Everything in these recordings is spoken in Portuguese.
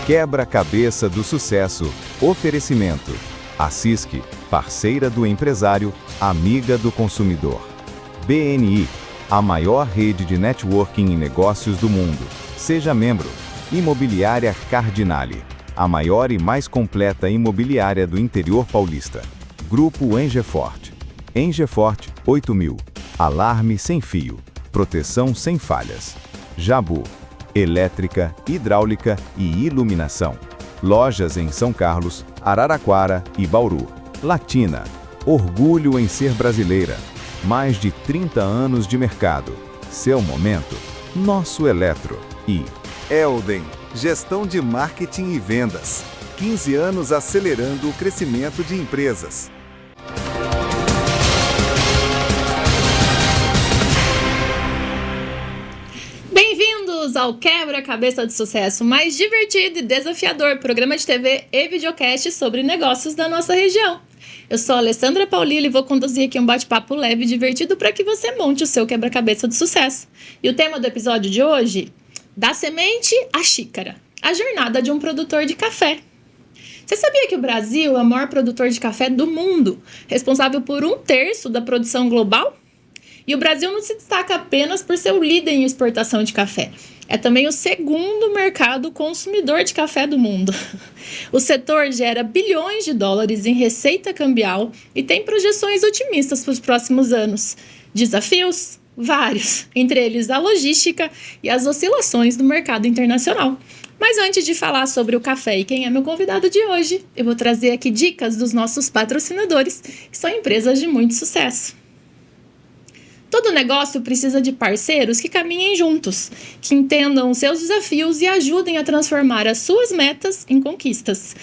Quebra-cabeça do sucesso. Oferecimento. A CISC, parceira do empresário, amiga do consumidor. BNI, a maior rede de networking em negócios do mundo. Seja membro. Imobiliária Cardinale, a maior e mais completa imobiliária do interior paulista. Grupo Engefort. Engefort 8000. Alarme sem fio. Proteção sem falhas. Jabu. Elétrica, hidráulica e iluminação. Lojas em São Carlos, Araraquara e Bauru. Latina. Orgulho em ser brasileira. Mais de 30 anos de mercado. Seu momento. Nosso Eletro. E Elden. Gestão de marketing e vendas. 15 anos acelerando o crescimento de empresas. Bem-vindos ao Quebra-Cabeça de Sucesso mais divertido e desafiador programa de TV e videocast sobre negócios da nossa região. Eu sou a Alessandra Paulilli e vou conduzir aqui um bate-papo leve e divertido para que você monte o seu quebra-cabeça de sucesso. E o tema do episódio de hoje: da semente à xícara, a jornada de um produtor de café. Você sabia que o Brasil é o maior produtor de café do mundo, responsável por 1/3 da produção global? E o Brasil não se destaca apenas por ser o líder em exportação de café. É também o segundo mercado consumidor de café do mundo. O setor gera bilhões de dólares em receita cambial e tem projeções otimistas para os próximos anos. Desafios? Vários, entre eles a logística e as oscilações do mercado internacional. Mas antes de falar sobre o café e quem é meu convidado de hoje, eu vou trazer aqui dicas dos nossos patrocinadores, que são empresas de muito sucesso. Todo negócio precisa de parceiros que caminhem juntos, que entendam os seus desafios e ajudem a transformar as suas metas em conquistas.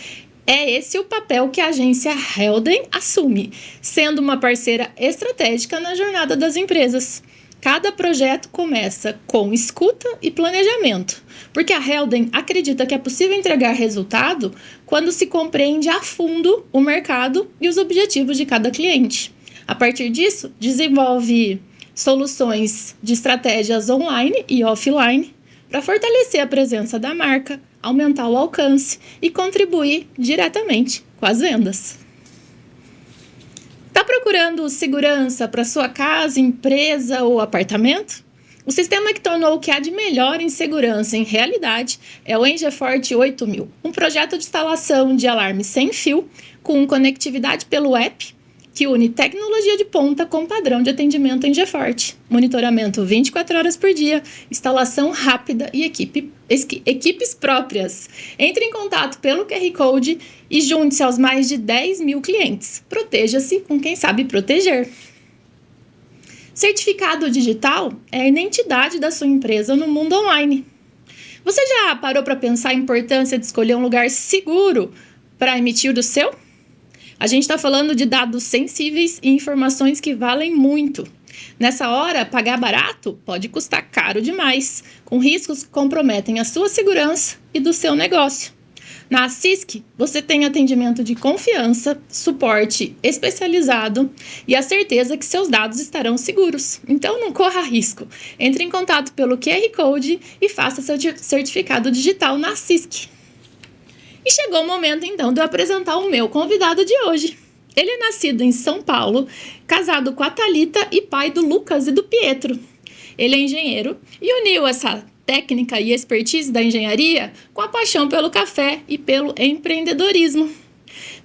É esse o papel que a agência Helden assume, sendo uma parceira estratégica na jornada das empresas. Cada projeto começa com escuta e planejamento, porque a Helden acredita que é possível entregar resultado quando se compreende a fundo o mercado e os objetivos de cada cliente. A partir disso, desenvolve soluções de estratégias online e offline para fortalecer a presença da marca, aumentar o alcance e contribuir diretamente com as vendas. Está procurando segurança para sua casa, empresa ou apartamento? O sistema que tornou o que há de melhor em segurança em realidade é o Engefort 8000, um projeto de instalação de alarme sem fio com conectividade pelo app que une tecnologia de ponta com padrão de atendimento Engefort, monitoramento 24 horas por dia, instalação rápida e equipes próprias. Entre em contato pelo QR Code e junte-se aos mais de 10 mil clientes. Proteja-se com quem sabe proteger. Certificado digital é a identidade da sua empresa no mundo online. Você já parou para pensar a importância de escolher um lugar seguro para emitir o seu? A gente está falando de dados sensíveis e informações que valem muito. Nessa hora, pagar barato pode custar caro demais, com riscos que comprometem a sua segurança e do seu negócio. Na CISC, você tem atendimento de confiança, suporte especializado e a certeza que seus dados estarão seguros. Então, não corra risco. Entre em contato pelo QR Code e faça seu certificado digital na CISC. E chegou o momento, então, de eu apresentar o meu convidado de hoje. Ele é nascido em São Paulo, casado com a Thalita e pai do Lucas e do Pietro. Ele é engenheiro e uniu essa técnica e expertise da engenharia com a paixão pelo café e pelo empreendedorismo.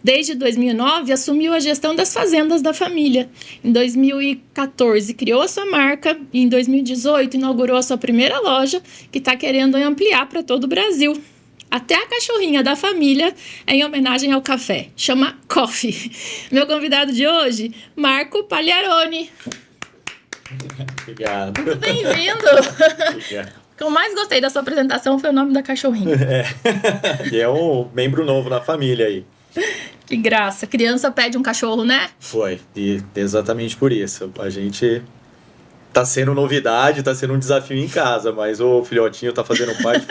Desde 2009, assumiu a gestão das fazendas da família. Em 2014, criou a sua marca e em 2018 inaugurou a sua primeira loja, que está querendo ampliar para todo o Brasil. Até a cachorrinha da família é em homenagem ao café. Chama Coffee. Meu convidado de hoje, Marco Pagliaroni. Obrigado. Muito bem-vindo. Obrigado. O que eu mais gostei da sua apresentação foi o nome da cachorrinha. E é um membro novo na família aí. Que graça. Criança pede um cachorro, né? Foi. E exatamente por isso. A gente tá sendo novidade, tá sendo um desafio em casa, mas o filhotinho tá fazendo parte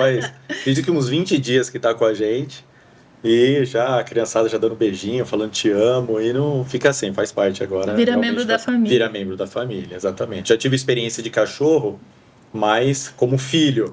desde que uns 20 dias que tá com a gente. E já a criançada já dando beijinho, falando te amo, e não fica assim, faz parte agora. Vira membro da família. Vira membro da família, exatamente. Já tive experiência de cachorro, mas como filho.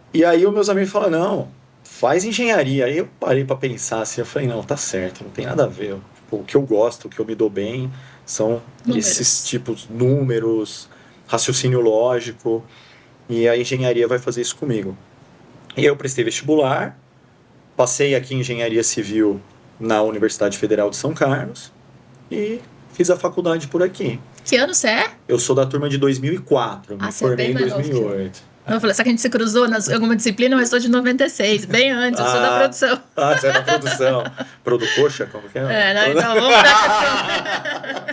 E aí os meus amigos falaram, não, faz engenharia. Aí eu parei para pensar assim, eu falei, não, tá certo, não tem nada a ver. Tipo, o que eu gosto, o que eu me dou bem são esses tipos, números, raciocínio lógico, e a engenharia vai fazer isso comigo. E eu prestei vestibular, passei aqui em engenharia civil na Universidade Federal de São Carlos e fiz a faculdade por aqui. Que ano você é? Eu sou da turma de 2004, me formei em 2008. Eu falei, será que a gente se cruzou em alguma disciplina? Eu sou de 96, bem antes, eu sou da produção. Ah, você é da produção. Producoxa? Como que é? Então vamos pra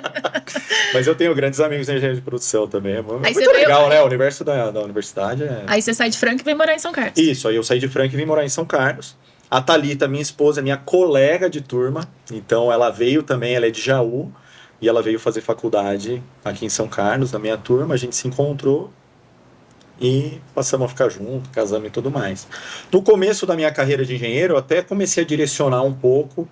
Mas eu tenho grandes amigos em engenharia de produção também. É muito aí legal, né? O universo da universidade é... Aí você sai de Franca e vem morar em São Carlos. Isso, aí eu saí de Franca e vim morar em São Carlos. A Thalita, minha esposa, é minha colega de turma. Então ela veio também, ela é de Jaú. E ela veio fazer faculdade aqui em São Carlos, na minha turma. A gente se encontrou e passamos a ficar junto, casamos e tudo mais. No começo da minha carreira de engenheiro, eu até comecei a direcionar um pouco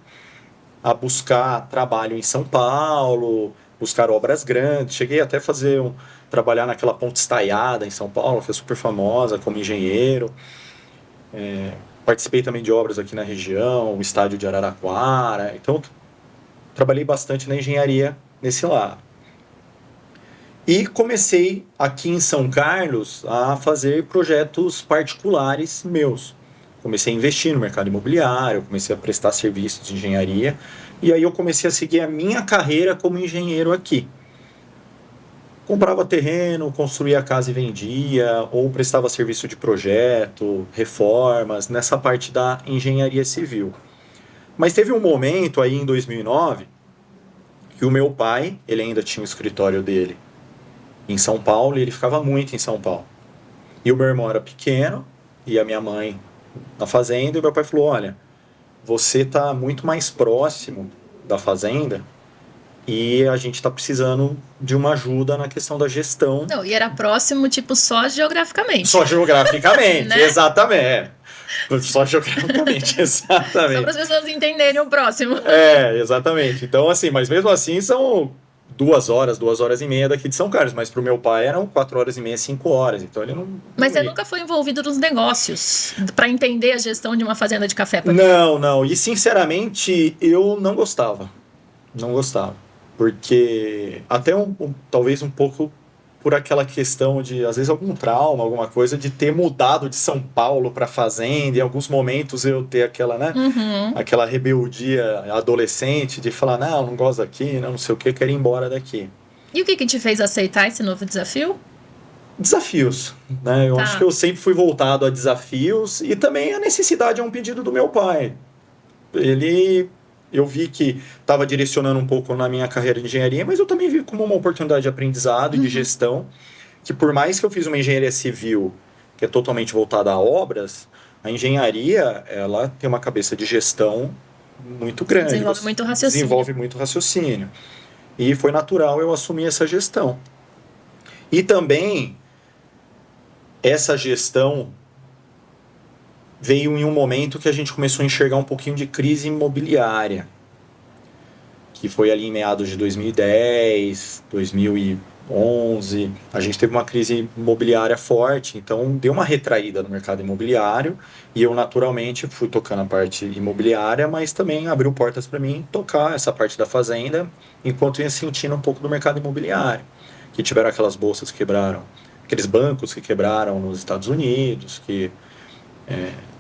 a buscar trabalho em São Paulo, buscar obras grandes. Cheguei até a trabalhar naquela Ponte Estaiada em São Paulo, que é super famosa, como engenheiro. Participei também de obras aqui na região, o estádio de Araraquara. Então, trabalhei bastante na engenharia nesse lado. E comecei aqui em São Carlos a fazer projetos particulares meus. Comecei a investir no mercado imobiliário, comecei a prestar serviços de engenharia. E aí eu comecei a seguir a minha carreira como engenheiro aqui. Comprava terreno, construía casa e vendia, ou prestava serviço de projeto, reformas, nessa parte da engenharia civil. Mas teve um momento aí em 2009 que o meu pai, ele ainda tinha o escritório dele em São Paulo, e ele ficava muito em São Paulo. E o meu irmão era pequeno, e a minha mãe na fazenda, e o meu pai falou, olha, você está muito mais próximo da fazenda, e a gente está precisando de uma ajuda na questão da gestão. Não, e era próximo, tipo, só geograficamente. Só geograficamente, né? Exatamente. Só geograficamente, exatamente. Só para as pessoas entenderem o próximo. Exatamente. Então, assim, mas mesmo assim são 2 horas e meia daqui de São Carlos. Mas pro meu pai eram 4 horas e meia, 5 horas. Então ele não... Mas você nunca foi envolvido nos negócios para entender a gestão de uma fazenda de café? Não. E sinceramente, eu não gostava. Não gostava. Porque até talvez um pouco por aquela questão de, às vezes, algum trauma, alguma coisa, de ter mudado de São Paulo para fazenda. Em alguns momentos eu ter aquela, né? Aquela rebeldia adolescente de falar, não gosto daqui, não sei o que, quero ir embora daqui. E o que te fez aceitar esse novo desafio? Desafios, né? Eu acho que eu sempre fui voltado a desafios e também a necessidade é um pedido do meu pai. Eu vi que estava direcionando um pouco na minha carreira de engenharia, mas eu também vi como uma oportunidade de aprendizado e de gestão, que por mais que eu fiz uma engenharia civil, que é totalmente voltada a obras, a engenharia, ela tem uma cabeça de gestão muito grande. Desenvolve muito raciocínio. E foi natural eu assumir essa gestão. E também, essa gestão veio em um momento que a gente começou a enxergar um pouquinho de crise imobiliária, que foi ali em meados de 2010, 2011. A gente teve uma crise imobiliária forte, então deu uma retraída no mercado imobiliário e eu naturalmente fui tocando a parte imobiliária, mas também abriu portas para mim tocar essa parte da fazenda, enquanto ia sentindo um pouco do mercado imobiliário, que tiveram aquelas bolsas que quebraram, aqueles bancos que quebraram nos Estados Unidos, que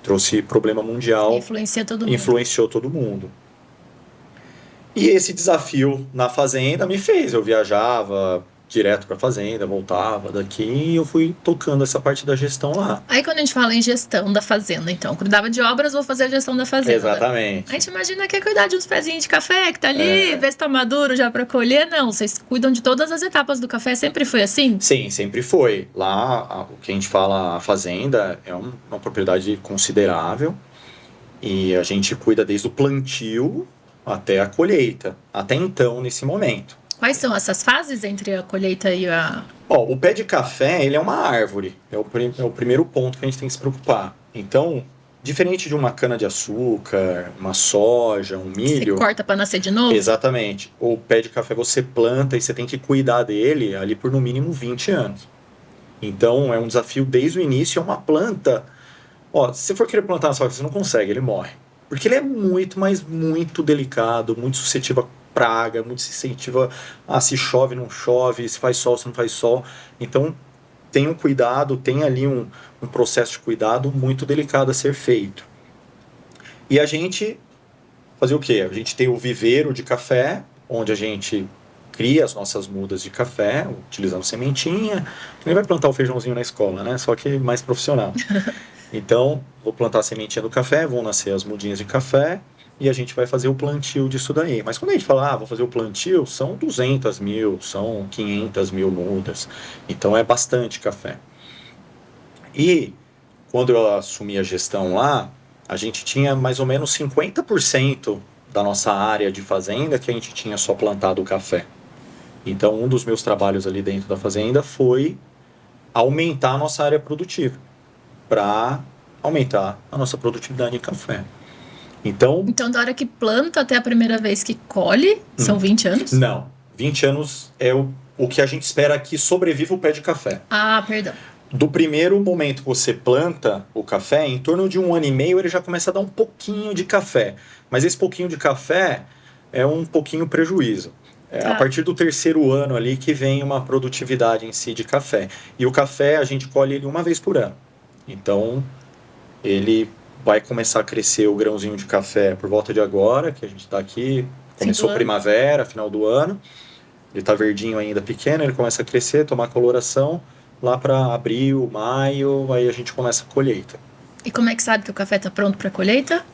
trouxe problema mundial, influenciou todo mundo. E esse desafio na fazenda me fez, eu viajava direto para a fazenda, voltava daqui e eu fui tocando essa parte da gestão lá. Aí quando a gente fala em gestão da fazenda, então, cuidava de obras, vou fazer a gestão da fazenda. Exatamente. A gente imagina que é cuidar de uns pezinhos de café que tá ali, ver se tá maduro já para colher. Não, vocês cuidam de todas as etapas do café, sempre foi assim? Sim, sempre foi. Lá, o que a gente fala, a fazenda é uma propriedade considerável e a gente cuida desde o plantio até a colheita, até então, nesse momento. Quais são essas fases entre a colheita e a... O pé de café, ele é uma árvore. É o primeiro ponto que a gente tem que se preocupar. Então, diferente de uma cana-de-açúcar, uma soja, um milho... Você corta para nascer de novo? Exatamente. O pé de café você planta e você tem que cuidar dele ali por no mínimo 20 anos. Então, é um desafio desde o início. É uma planta Ó, se você for querer plantar na soja, você não consegue, ele morre. Porque ele é muito, mas muito delicado, muito suscetível a praga, muito suscetível a se chove, não chove, se faz sol, se não faz sol. Então, tem um cuidado, tem ali um processo de cuidado muito delicado a ser feito. E a gente fazer o quê? A gente tem o viveiro de café, onde a gente cria as nossas mudas de café, utilizando sementinha. Nem vai plantar o feijãozinho na escola, né? Só que mais profissional. Então, vou plantar a sementinha do café, vão nascer as mudinhas de café e a gente vai fazer o plantio disso daí. Mas quando a gente fala, vou fazer o plantio, são 200 mil, são 500 mil mudas. Então, é bastante café. E, quando eu assumi a gestão lá, a gente tinha mais ou menos 50% da nossa área de fazenda que a gente tinha só plantado o café. Então, um dos meus trabalhos ali dentro da fazenda foi aumentar a nossa área produtiva, para aumentar a nossa produtividade de café. Então, da hora que planta até a primeira vez que colhe, são 20 anos? Não, 20 anos é o que a gente espera que sobreviva o pé de café. Ah, perdão. Do primeiro momento que você planta o café, em torno de 1 ano e meio, ele já começa a dar um pouquinho de café. Mas esse pouquinho de café é um pouquinho prejuízo. A partir do 3º ano ali que vem uma produtividade em si de café. E o café a gente colhe ele uma vez por ano. Então, ele vai começar a crescer o grãozinho de café por volta de agora, que a gente está aqui. Começou primavera, final do ano. Ele está verdinho ainda, pequeno, ele começa a crescer, tomar coloração. Lá para abril, maio, aí a gente começa a colheita. E como é que sabe que o café está pronto para colheita?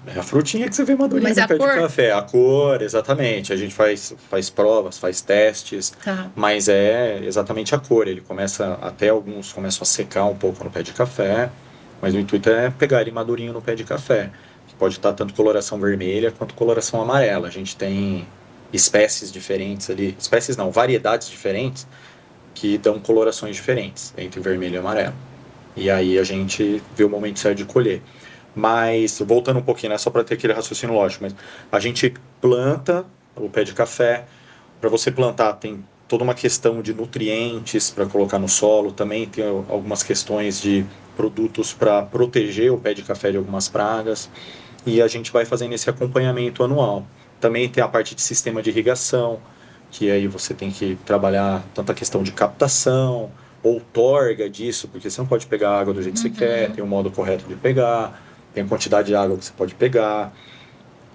É a frutinha que você vê madurinha no pé de café. A cor, exatamente. A gente faz provas, faz testes, mas é exatamente a cor. Ele começa, até alguns começam a secar um pouco no pé de café, mas o intuito é pegar ele madurinho no pé de café. Que pode estar tanto coloração vermelha quanto coloração amarela. A gente tem espécies diferentes ali, espécies não, variedades diferentes que dão colorações diferentes entre vermelho e amarelo. E aí a gente vê o momento certo de colher. Mas, voltando um pouquinho, não é só para ter aquele raciocínio lógico, mas a gente planta o pé de café. Para você plantar tem toda uma questão de nutrientes para colocar no solo, também tem algumas questões de produtos para proteger o pé de café de algumas pragas. E a gente vai fazendo esse acompanhamento anual. Também tem a parte de sistema de irrigação, que aí você tem que trabalhar tanto a questão de captação, outorga disso, porque você não pode pegar a água do jeito que você quer, tem um modo correto de pegar, tem a quantidade de água que você pode pegar,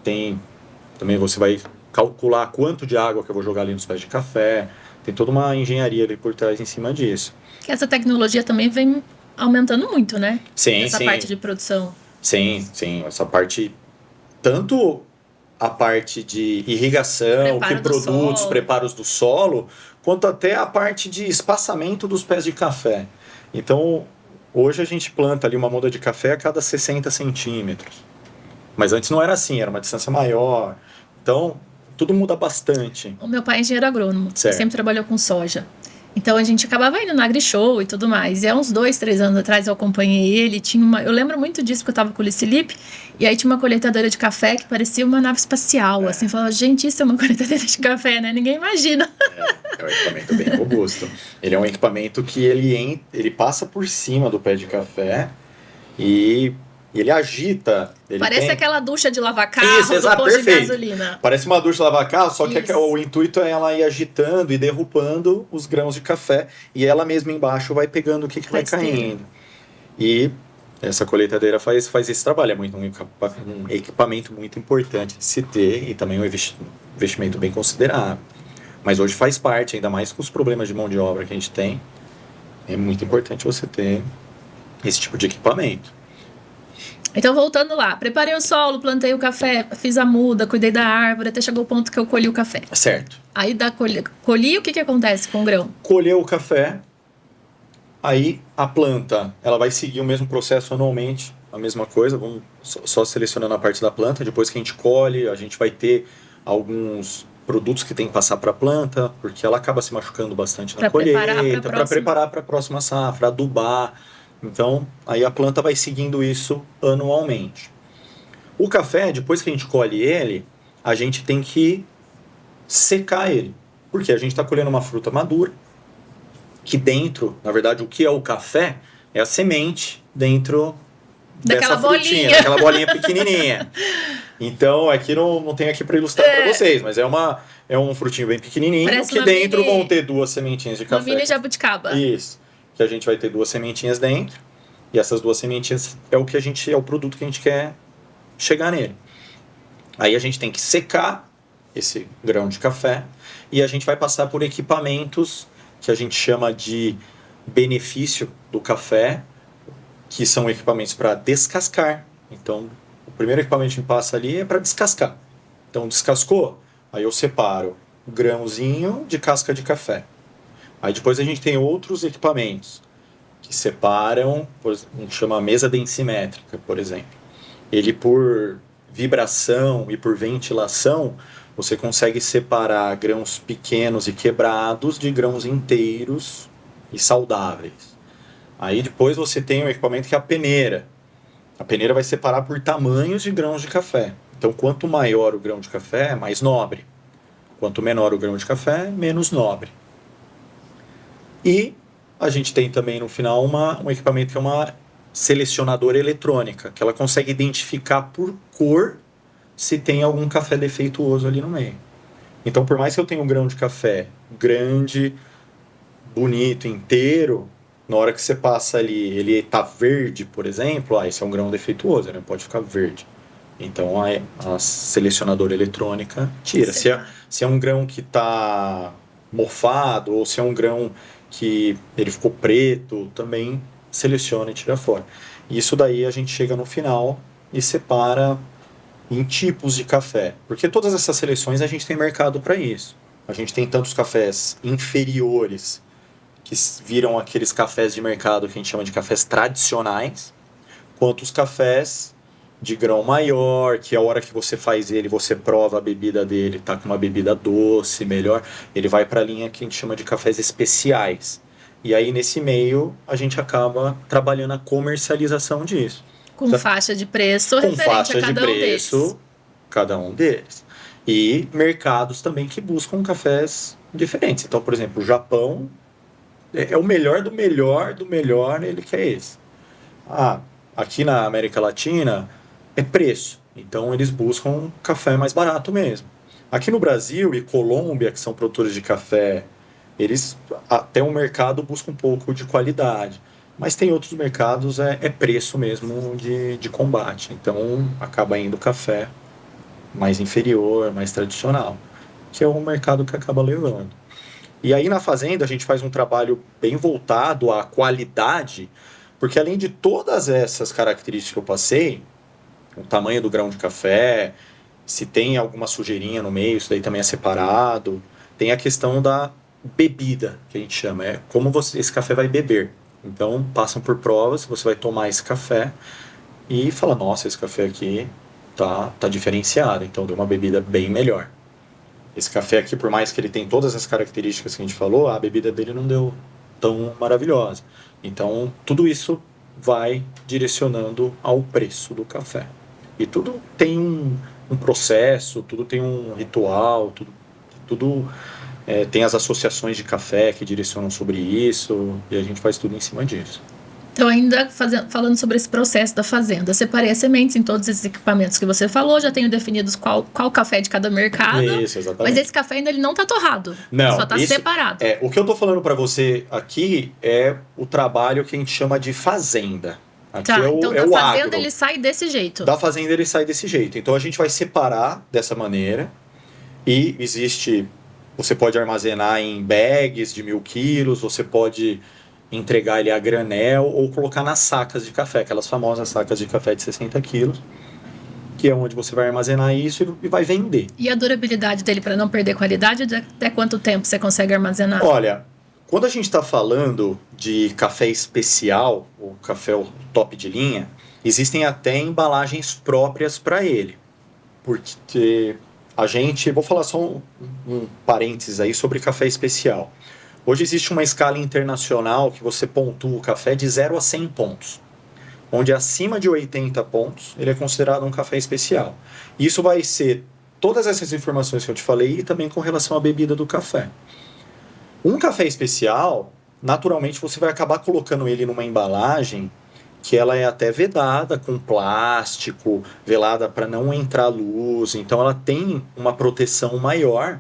também você vai calcular quanto de água que eu vou jogar ali nos pés de café, tem toda uma engenharia ali por trás em cima disso. Essa tecnologia também vem aumentando muito, né? Sim, essa parte de produção. Sim, essa parte, tanto a parte de irrigação, preparos do solo, quanto até a parte de espaçamento dos pés de café. Então, hoje a gente planta ali uma muda de café a cada 60 centímetros. Mas antes não era assim, era uma distância maior. Então, tudo muda bastante. O meu pai é engenheiro agrônomo, sempre trabalhou com soja. Então a gente acabava indo na AgriShow e tudo mais. E há uns 2, 3 anos atrás eu acompanhei ele. Eu lembro muito disso porque eu tava com o Licilipe. E aí tinha uma colheitadora de café que parecia uma nave espacial. Assim, falava, gente, isso é uma colheitadora de café, né? Ninguém imagina. É um equipamento bem robusto. Ele é um equipamento que ele passa por cima do pé de café e ele agita. Parece aquela ducha de lavar carro do posto de gasolina. Parece uma ducha de lavar carro, só que o intuito é ela ir agitando e derrubando os grãos de café. E ela mesma embaixo vai pegando o que vai caindo. E essa colheitadeira faz esse trabalho. É um equipamento muito importante de se ter e também um investimento bem considerável. Mas hoje faz parte, ainda mais com os problemas de mão de obra que a gente tem. É muito importante você ter esse tipo de equipamento. Então, voltando lá, preparei o solo, plantei o café, fiz a muda, cuidei da árvore, até chegou o ponto que eu colhi o café. Certo. Aí, colhi, o que acontece com o grão? Colheu o café, aí a planta, ela vai seguir o mesmo processo anualmente, a mesma coisa, vamos só selecionando a parte da planta. Depois que a gente colhe, a gente vai ter alguns produtos que tem que passar para a planta, porque ela acaba se machucando bastante na colheita, para preparar para a próxima safra, adubar. Então, aí a planta vai seguindo isso anualmente. O café, depois que a gente colhe ele, a gente tem que secar ele. Porque a gente está colhendo uma fruta madura, que dentro, na verdade, o que é o café é a semente dentro Daquela dessa frutinha, bolinha. daquela bolinha pequenininha. Então, aqui não tem aqui para ilustrar para vocês, mas é um frutinho bem pequenininho, Parece que uma dentro mini- vão ter 2 sementinhas de Uma café. mini jabuticaba. Isso. Que a gente vai ter 2 sementinhas dentro. E essas 2 sementinhas é o produto que a gente quer chegar nele. Aí a gente tem que secar esse grão de café e a gente vai passar por equipamentos que a gente chama de benefício do café, que são equipamentos para descascar. Então, o primeiro equipamento que a gente passa ali é para descascar. Então, descascou, aí eu separo o grãozinho de casca de café. Aí depois a gente tem outros equipamentos que separam, chama mesa densimétrica, por exemplo. Ele, por vibração e por ventilação, você consegue separar grãos pequenos e quebrados de grãos inteiros e saudáveis. Aí depois você tem um equipamento que é a peneira. A peneira vai separar por tamanhos de grãos de café. Então, quanto maior o grão de café, mais nobre. Quanto menor o grão de café, menos nobre. E a gente tem também no final um equipamento que é uma selecionadora eletrônica, que ela consegue identificar por cor se tem algum café defeituoso ali no meio. Então, por mais que eu tenha um grão de café grande, bonito, inteiro, na hora que você passa ali, ele está verde, por exemplo, esse é um grão defeituoso, né? Pode ficar verde. Então, a selecionadora eletrônica tira. Se é um grão que está mofado, ou se é um grão que ele ficou preto, também seleciona e tira fora. Isso daí a gente chega no final e separa em tipos de café. Porque todas essas seleções a gente tem mercado para isso. A gente tem tantos cafés inferiores, que viram aqueles cafés de mercado que a gente chama de cafés tradicionais, quanto os cafés de grão maior, que a hora que você faz ele, você prova a bebida dele, tá com uma bebida doce, melhor, ele vai para a linha que a gente chama de cafés especiais. E aí, nesse meio, a gente acaba trabalhando a comercialização disso. Com faixa de preço Com referente faixa a cada de um preço, deles. cada um deles. E mercados também que buscam cafés diferentes. Então, por exemplo, o Japão é o melhor do melhor do melhor, ele quer esse. Aqui na América Latina é preço. Então, eles buscam um café mais barato mesmo. Aqui no Brasil e Colômbia, que são produtores de café, eles até o mercado buscam um pouco de qualidade. Mas tem outros mercados, é preço mesmo de combate. Então, acaba indo café mais inferior, mais tradicional, que é o mercado que acaba levando. E aí na fazenda a gente faz um trabalho bem voltado à qualidade, porque além de todas essas características que eu passei, o tamanho do grão de café, se tem alguma sujeirinha no meio, isso daí também é separado. Tem a questão da bebida, que a gente chama, é como esse café vai beber. Então passam por provas, você vai tomar esse café e fala, nossa, esse café aqui tá diferenciado, então deu uma bebida bem melhor. Esse café aqui, por mais que ele tenha todas as características que a gente falou, a bebida dele não deu tão maravilhosa. Então, tudo isso vai direcionando ao preço do café. E tudo tem um processo, tudo tem um ritual, tudo tem as associações de café que direcionam sobre isso, e a gente faz tudo em cima disso. Então, ainda falando sobre esse processo da fazenda, separei as sementes em todos esses equipamentos que você falou, já tenho definidos qual café de cada mercado. Isso, exatamente. Mas esse café ainda ele não está torrado. Não, só está separado. O que eu estou falando para você aqui é o trabalho que a gente chama de fazenda. Aqui então da fazenda agro. ele sai desse jeito. Da fazenda ele sai desse jeito. Então a gente vai separar dessa maneira e você pode armazenar em bags de 1.000 quilos, você pode entregar ele a granel ou colocar nas sacas de café, aquelas famosas sacas de café de 60 quilos, que é onde você vai armazenar isso e vai vender. E a durabilidade dele para não perder qualidade, até quanto tempo você consegue armazenar? Olha, quando a gente está falando de café especial, ou café top de linha, existem até embalagens próprias para ele. Porque vou falar só um parênteses aí sobre café especial. Hoje existe uma escala internacional que você pontua o café de 0 a 100 pontos. Onde acima de 80 pontos, ele é considerado um café especial. E isso vai ser todas essas informações que eu te falei e também com relação à bebida do café. Um café especial, naturalmente você vai acabar colocando ele numa embalagem que ela é até vedada com plástico, velada para não entrar luz, então ela tem uma proteção maior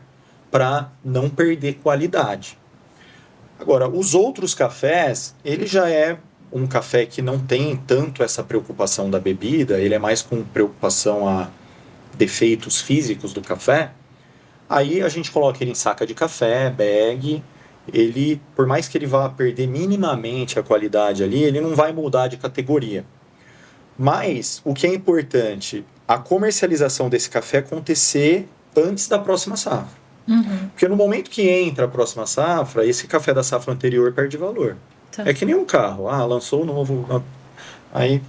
para não perder qualidade. Agora, os outros cafés, ele já é um café que não tem tanto essa preocupação da bebida, ele é mais com preocupação a defeitos físicos do café. Aí a gente coloca ele em saca de café, bag. Ele, por mais que ele vá perder minimamente a qualidade ali, ele não vai mudar de categoria. Mas o que é importante, a comercialização desse café acontecer antes da próxima safra. Porque no momento que entra a próxima safra, esse café da safra anterior perde valor. Tá. É que nem um carro. Lançou o novo, aí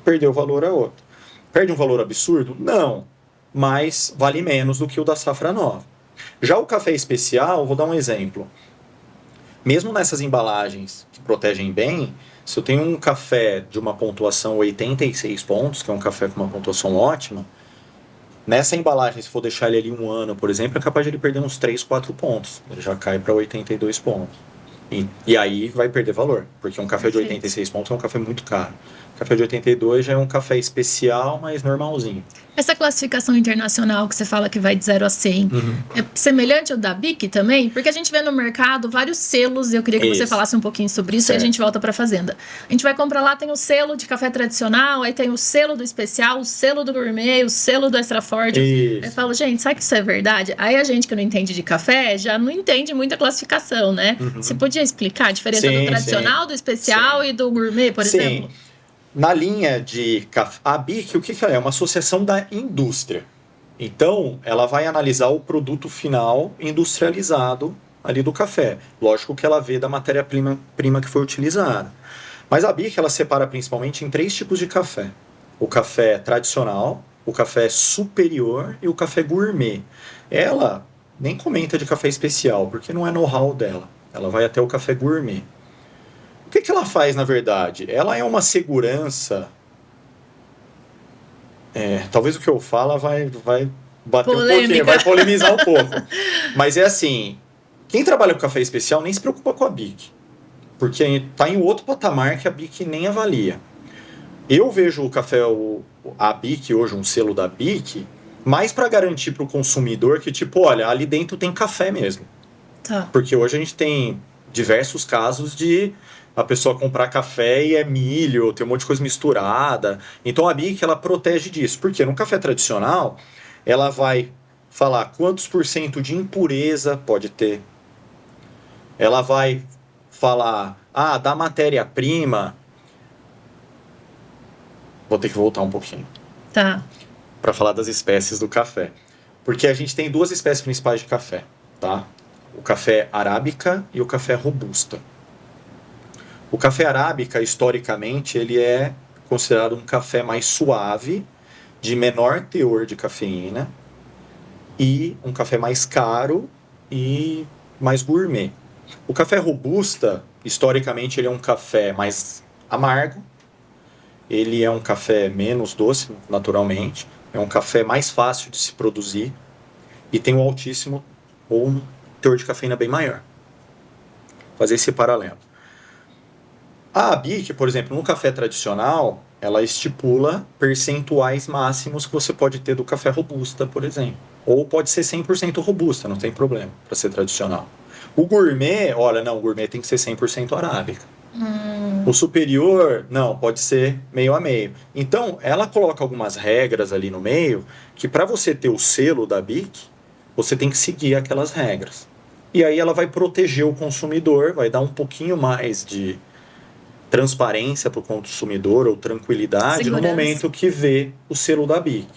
perdeu o valor a outro. Perde um valor absurdo? Não. Mas vale menos do que o da safra nova. Já o café especial, vou dar um exemplo. Mesmo nessas embalagens que protegem bem, se eu tenho um café de uma pontuação 86 pontos, que é um café com uma pontuação ótima, nessa embalagem, se for deixar ele ali 1 ano, por exemplo, é capaz de ele perder uns 3, 4 pontos. Ele já cai para 82 pontos. E aí vai perder valor, porque um café de 86 pontos é um café muito caro. O café de 82 já é um café especial, mas normalzinho. Essa classificação internacional que você fala que vai de 0 a 100, é semelhante ao da BIC também? Porque a gente vê no mercado vários selos, e eu queria que você falasse um pouquinho sobre isso, certo. E a gente volta para a fazenda. A gente vai comprar lá, tem o selo de café tradicional, aí tem o selo do especial, o selo do gourmet, o selo do extra forte. Aí eu falo, gente, sabe que isso é verdade? Aí a gente que não entende de café já não entende muito a classificação, né? Você podia explicar a diferença do tradicional, do especial e do gourmet, por exemplo? Na linha de café, a BIC, o que ela é? É uma associação da indústria. Então, ela vai analisar o produto final industrializado ali do café. Lógico que ela vê da matéria-prima que foi utilizada. Mas a BIC, ela separa principalmente em 3 tipos de café. O café tradicional, o café superior e o café gourmet. Ela nem comenta de café especial, porque não é know-how dela. Ela vai até o café gourmet. O que ela faz, na verdade? Ela é uma segurança... talvez o que eu falo vai bater um pouquinho, vai polemizar um pouco. Mas é assim, quem trabalha com café especial nem se preocupa com a BIC. Porque está em outro patamar que a BIC nem avalia. Eu vejo o café, a BIC, hoje um selo da BIC, mais para garantir para o consumidor que, tipo, olha, ali dentro tem café mesmo. Tá. Porque hoje a gente tem diversos casos de a pessoa comprar café e é milho, tem um monte de coisa misturada. Então a BIC, ela protege disso. Porque no café tradicional, ela vai falar quantos % de impureza pode ter. Ela vai falar, da matéria-prima... Vou ter que voltar um pouquinho. Tá. Para falar das espécies do café. Porque a gente tem 2 espécies principais de café, tá? O café arábica e o café robusta. O café arábica, historicamente, ele é considerado um café mais suave, de menor teor de cafeína, e um café mais caro e mais gourmet. O café robusta, historicamente, ele é um café mais amargo, ele é um café menos doce, naturalmente, é um café mais fácil de se produzir e tem um altíssimo ou um teor de cafeína bem maior. Fazer esse paralelo. A BIC, por exemplo, no café tradicional, ela estipula percentuais máximos que você pode ter do café robusta, por exemplo. Ou pode ser 100% robusta, não tem problema, para ser tradicional. O gourmet, o gourmet tem que ser 100% arábica. O superior, não, pode ser meio a meio. Então, ela coloca algumas regras ali no meio, que para você ter o selo da BIC, você tem que seguir aquelas regras. E aí ela vai proteger o consumidor, vai dar um pouquinho mais de transparência para o consumidor ou tranquilidade segurança. No momento que vê o selo da BIC.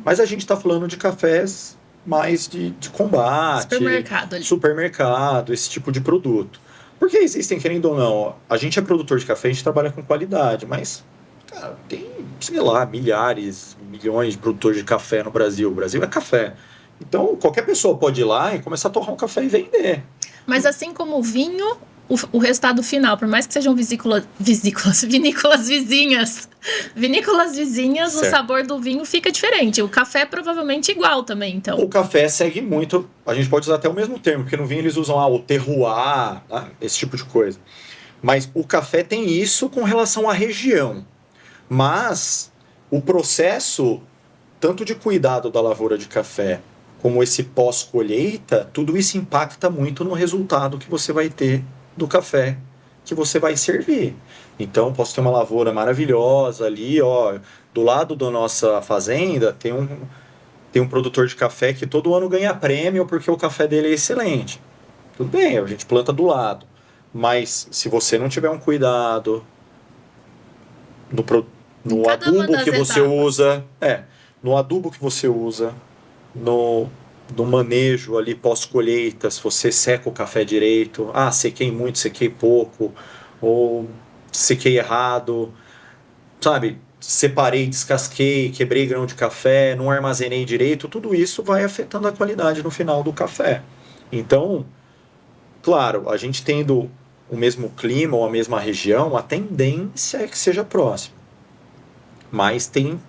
Mas a gente está falando de cafés mais de combate, supermercado, esse tipo de produto. Porque existem, querendo ou não, a gente é produtor de café, a gente trabalha com qualidade, mas cara, tem, sei lá, milhares, milhões de produtores de café no Brasil. O Brasil é café. Então, qualquer pessoa pode ir lá e começar a torrar um café e vender. Mas assim como o vinho, o resultado final, por mais que sejam vinícolas vizinhas, certo. O sabor do vinho fica diferente. O café é provavelmente igual também, então. O café segue muito, a gente pode usar até o mesmo termo, porque no vinho eles usam o terroir, né? Esse tipo de coisa. Mas o café tem isso com relação à região. Mas o processo, tanto de cuidado da lavoura de café, como esse pós-colheita, tudo isso impacta muito no resultado que você vai ter do café que você vai servir. Então, posso ter uma lavoura maravilhosa ali, ó, do lado da nossa fazenda, tem um produtor de café que todo ano ganha prêmio porque o café dele é excelente. Tudo bem, a gente planta do lado. Mas se você não tiver um cuidado no adubo que você usa, no adubo que você usa, no manejo ali pós-colheita, se você seca o café direito, sequei muito, sequei pouco, ou sequei errado, sabe? Separei, descasquei, quebrei grão de café, não armazenei direito, tudo isso vai afetando a qualidade no final do café. Então, claro, a gente tendo o mesmo clima ou a mesma região, a tendência é que seja próximo. Mas tem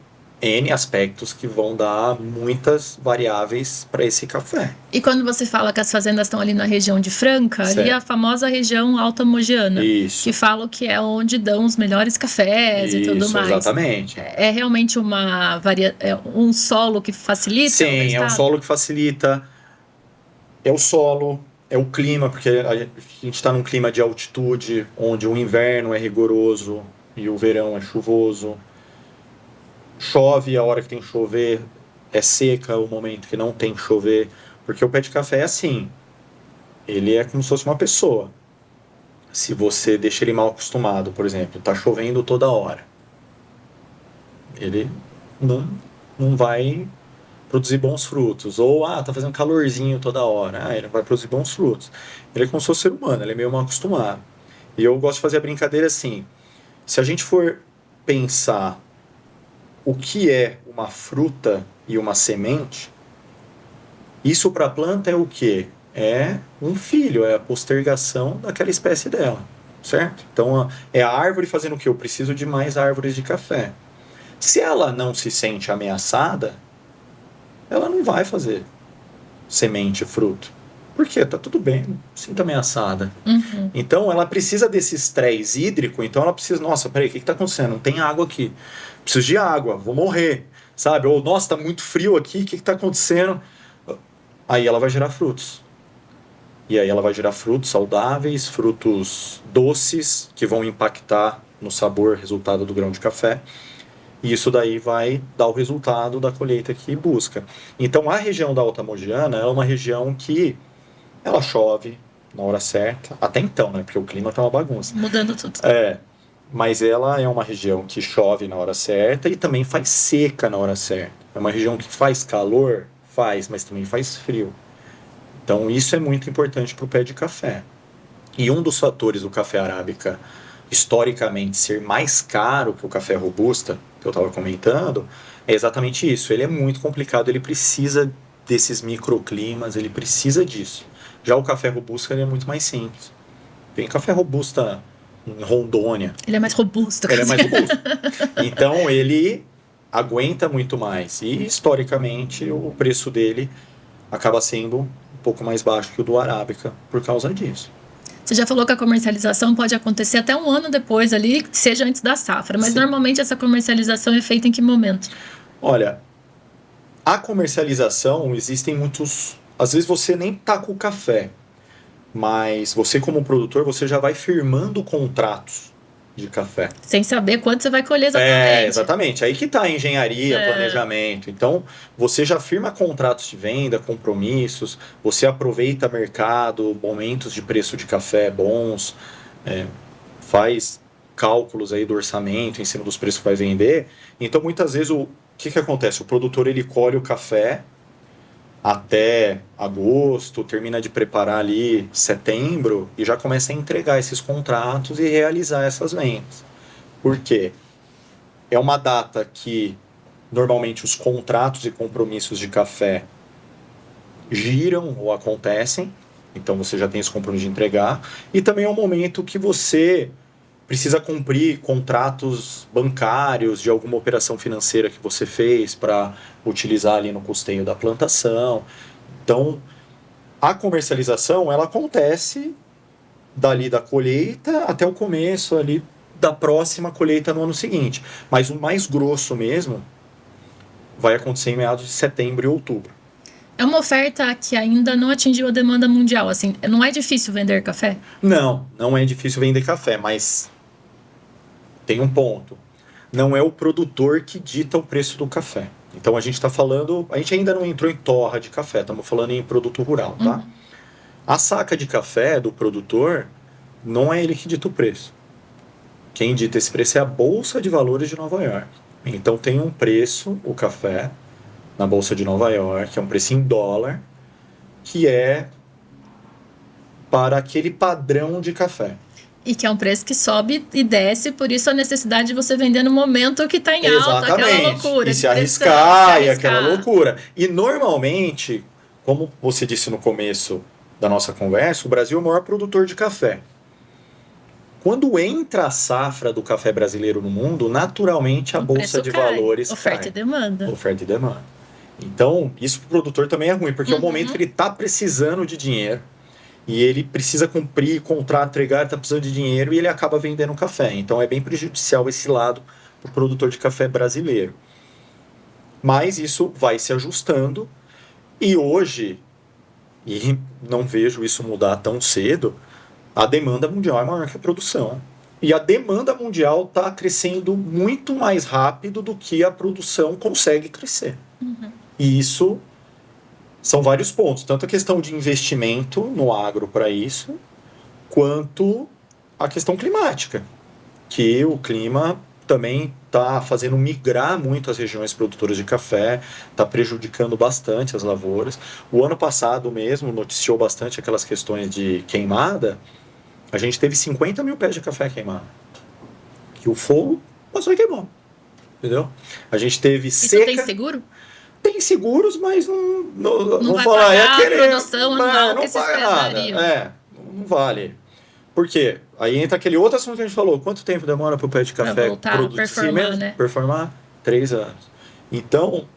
N aspectos que vão dar muitas variáveis para esse café. E quando você fala que as fazendas estão ali na região de Franca, certo. Ali a famosa região Alta Mogiana, isso. que falam que é onde dão os melhores cafés e tudo mais. Exatamente. É realmente um solo que facilita? Sim, é um solo que facilita. É o solo, é o clima, porque a gente está num clima de altitude, onde o inverno é rigoroso e o verão é chuvoso. Chove a hora que tem que chover, é seca o momento que não tem que chover, porque o pé de café é assim, ele é como se fosse uma pessoa. Se você deixa ele mal acostumado, por exemplo, tá chovendo toda hora, ele não vai produzir bons frutos. Ou, tá fazendo calorzinho toda hora, ele não vai produzir bons frutos. Ele é como se fosse ser humano, ele é meio mal acostumado. E eu gosto de fazer a brincadeira assim, se a gente for pensar o que é uma fruta e uma semente, isso para a planta é o quê? É um filho, é a postergação daquela espécie dela, certo? Então, é a árvore fazendo o quê? Eu preciso de mais árvores de café. Se ela não se sente ameaçada, ela não vai fazer semente, fruto. Por quê? Tá tudo bem, não se sinta ameaçada. Uhum. Então, ela precisa desse estresse hídrico, então ela precisa, nossa, peraí, o que tá acontecendo? Não tem água aqui. Preciso de água, vou morrer, sabe? Ou, nossa, tá muito frio aqui, o que tá acontecendo? Aí ela vai gerar frutos. E aí ela vai gerar frutos saudáveis, frutos doces, que vão impactar no sabor, resultado do grão de café. E isso daí vai dar o resultado da colheita que busca. Então, a região da Alta Mogiana é uma região que ela chove na hora certa. Até então, né? Porque o clima tá uma bagunça. Mudando tudo. Mas ela é uma região que chove na hora certa e também faz seca na hora certa. É uma região que faz calor, mas também faz frio. Então isso é muito importante para o pé de café. E um dos fatores do café arábica historicamente ser mais caro que o café robusta, que eu estava comentando, é exatamente isso. Ele é muito complicado, ele precisa desses microclimas, ele precisa disso. Já o café robusta ele é muito mais simples. Tem café robusta em Rondônia. Ele é mais robusto. Ele é mais robusto. Então, ele aguenta muito mais. E, historicamente, o preço dele acaba sendo um pouco mais baixo que o do arábica por causa disso. Você já falou que a comercialização pode acontecer até um ano depois ali, seja antes da safra. Mas, normalmente, essa comercialização é feita em que momento? Olha, a comercialização, existem muitos... Às vezes, você nem tá com o café. Mas você, como produtor, você já vai firmando contratos de café. Sem saber quanto você vai colher exatamente. Exatamente. Aí que está a engenharia, planejamento. Então, você já firma contratos de venda, compromissos, você aproveita mercado, momentos de preço de café bons, faz cálculos aí do orçamento em cima dos preços que vai vender. Então, muitas vezes, o que acontece? O produtor, ele colhe o café até agosto, termina de preparar ali setembro e já começa a entregar esses contratos e realizar essas vendas. Por quê? É uma data que normalmente os contratos e compromissos de café giram ou acontecem, então você já tem esse compromisso de entregar, e também é um momento que você precisa cumprir contratos bancários de alguma operação financeira que você fez para utilizar ali no custeio da plantação. Então, a comercialização, ela acontece dali da colheita até o começo ali da próxima colheita no ano seguinte. Mas o mais grosso mesmo vai acontecer em meados de setembro e outubro. É uma oferta que ainda não atingiu a demanda mundial, assim, não é difícil vender café? Não é difícil vender café, mas tem um ponto. Não é o produtor que dita o preço do café. Então a gente está falando, a gente ainda não entrou em torra de café, estamos falando em produto rural, tá? Uhum. A saca de café do produtor, não é ele que dita o preço. Quem dita esse preço é a Bolsa de Valores de Nova York. Então tem um preço, o café, na Bolsa de Nova York, é um preço em dólar, que é para aquele padrão de café. E que é um preço que sobe e desce, por isso a necessidade de você vender no momento que está em alta, aquela loucura. E se arriscar, e aquela loucura. E normalmente, como você disse no começo da nossa conversa, o Brasil é o maior produtor de café. Quando entra a safra do café brasileiro no mundo, naturalmente a Bolsa de Valores cai. Oferta e demanda. Oferta e demanda. Então, isso para o produtor também é ruim, porque é o momento que ele está precisando de dinheiro, e ele precisa cumprir contrato, entregar, ele está precisando de dinheiro, e ele acaba vendendo café. Então, é bem prejudicial esse lado para o produtor de café brasileiro. Mas isso vai se ajustando, e hoje, e não vejo isso mudar tão cedo, a demanda mundial é maior que a produção. E a demanda mundial está crescendo muito mais rápido do que a produção consegue crescer. Uhum. E isso são vários pontos. Tanto a questão de investimento no agro para isso, quanto a questão climática. Que o clima também está fazendo migrar muito as regiões produtoras de café, está prejudicando bastante as lavouras. O ano passado mesmo noticiou bastante aquelas questões de queimada. A gente teve 50 mil pés de café queimado. Que o fogo passou e queimou. Entendeu? A gente teve seca. Isso tem seguro? Tem seguros, mas não vai falar, pagar é querer. A produção anual não que vocês paga nada. prezariam. Não vale. Por quê? Aí entra aquele outro assunto que a gente falou. Quanto tempo demora para o pé de café produzir mesmo? Né? Performar? 3 anos. Então,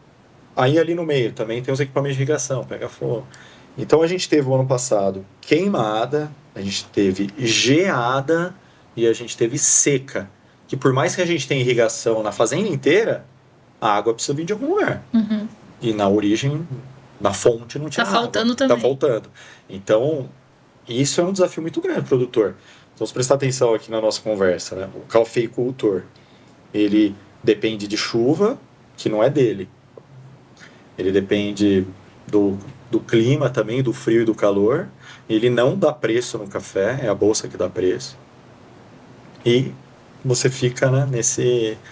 aí ali no meio também tem os equipamentos de irrigação, pega fogo. Então a gente teve o ano passado queimada, a gente teve geada e a gente teve seca. Que por mais que a gente tenha irrigação na fazenda inteira, a água precisa vir de algum lugar. Uhum. E na origem, na fonte, não tinha água. Tá faltando também. Tá faltando. Então, isso é um desafio muito grande pro produtor. Então, se prestar atenção aqui na nossa conversa, né? O cafeicultor, ele depende de chuva, que não é dele. Ele depende do clima também, do frio e do calor. Ele não dá preço no café, é a bolsa que dá preço. E você fica, né,